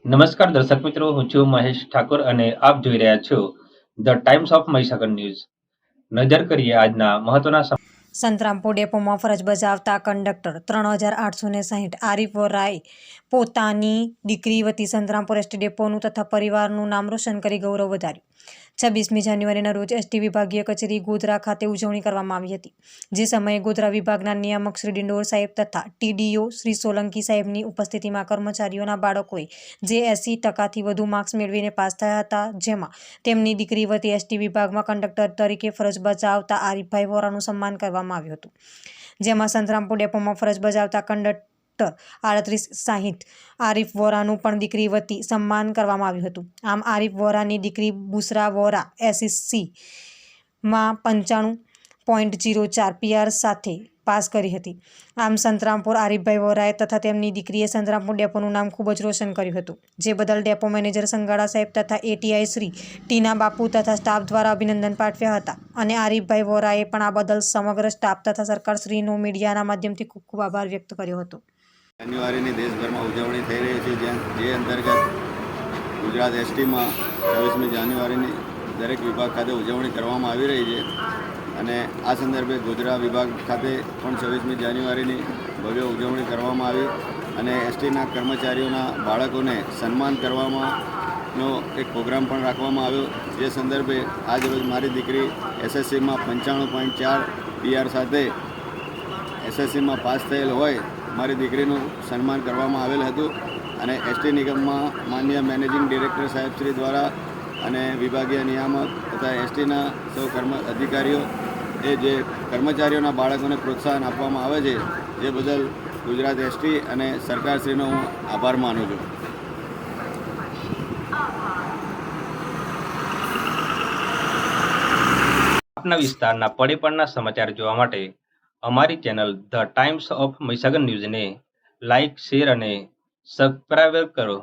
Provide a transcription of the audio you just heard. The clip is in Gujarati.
નમસ્કાર દર્શક મિત્રો, હું છું મહેશ ઠાકોર અને આપ જોઈ રહ્યા છો the times of Mahisagar news. નજર કરીએ આજના મહત્વના સંતરામપુર ડેપોમાં ફરજ બજાવતા કંડક્ટર 3860 આરીફ વોરાએ પોતાની દીકરી વતી સંતરામપુર એસટી ડેપોનું તથા પરિવારનું નામ રોશન કરી ગૌરવ વધાર્યું. 26મી જાન્યુઆરીના રોજ એસટી વિભાગીય કચેરી ગોધરા ખાતે ઉજવણી કરવામાં આવી હતી, જે સમયે ગોધરા વિભાગના નિયામક શ્રી ડિંડોર સાહેબ તથા ટીડીઓ શ્રી સોલંકી સાહેબની ઉપસ્થિતિમાં કર્મચારીઓના બાળકોએ જે 80% વધુ માર્ક્સ મેળવીને પાસ થયા હતા, જેમાં તેમની દીકરી વતી એસટી વિભાગમાં કંડક્ટર તરીકે ફરજ બજાવતા આરીફભાઈ વોરાનું સન્માન કરવામાં આવ્યું હતું, જેમાં સંતરામપુર ડેપોમાં ફરજ બજાવતા કંડક્ટર 3860 આરીફ વોરાનું પણ દીકરી વતી સન્માન કરવામાં આવ્યું હતું. આમ આરીફ વોરાની દીકરી બુશરા વોરા એસએસસીમાં 95.04 PR સાથે પાસ કરી હતી. આમ સંતરામપુર આરીફભાઈ વોરાએ તથા તેમની દીકરીએ સંતરામપુર ડેપોનું નામ ખૂબ જ રોશન કર્યું હતું, જે બદલ ડેપો મેનેજર સંગાડા સાહેબ તથા એટીઆઈ શ્રી ટીના બાપુ તથા સ્ટાફ દ્વારા અભિનંદન પાઠવ્યા હતા. અને આરીફભાઈ વોરાએ પણ આ બદલ સમગ્ર સ્ટાફ તથા સરકારશ્રીનો મીડિયાના માધ્યમથી ખૂબ ખૂબ આભાર વ્યક્ત કર્યો હતો. જાન્યુઆરીની દેશભરમાં ઉજવણી થઈ રહી છે, જે અંતર્ગત ગુજરાત એસટીમાં 26મી જાન્યુઆરીની દરેક વિભાગ ખાતે ઉજવણી કરવામાં આવી રહી છે. અને આ સંદર્ભે ગોધરા વિભાગ ખાતે પણ 26મી જાન્યુઆરીની ભવ્ય ઉજવણી કરવામાં આવી અને એસટીના કર્મચારીઓના બાળકોને સન્માન કરવામાંનો એક પ્રોગ્રામ પણ રાખવામાં આવ્યો, જે સંદર્ભે આજરોજ મારી દીકરી એસએસસીમાં 95.4 PR સાથે એસએસસીમાં પાસ થયેલ હોય મારી દીકરીનું સન્માન કરવામાં આવેલ હતું. અને એસટી નિગમમાં માન્ય મેનેજિંગ ડિરેક્ટર સાહેબશ્રી દ્વારા અને વિભાગીય નિયામક તથા એસટીના સૌ અધિકારીઓ જે કર્મચારીઓના બાળકોને પ્રોત્સાહન આપવામાં આવે છે, જે બદલ ગુજરાત એસટી અને સરકારશ્રીનો હું આભાર માનું છું. આપના વિસ્તારના પળે સમાચાર જોવા માટે અમારી channel the times of Mahisagar ન્યૂઝને લાઇક, શેર અને સબસ્ક્રાઇબ કરો.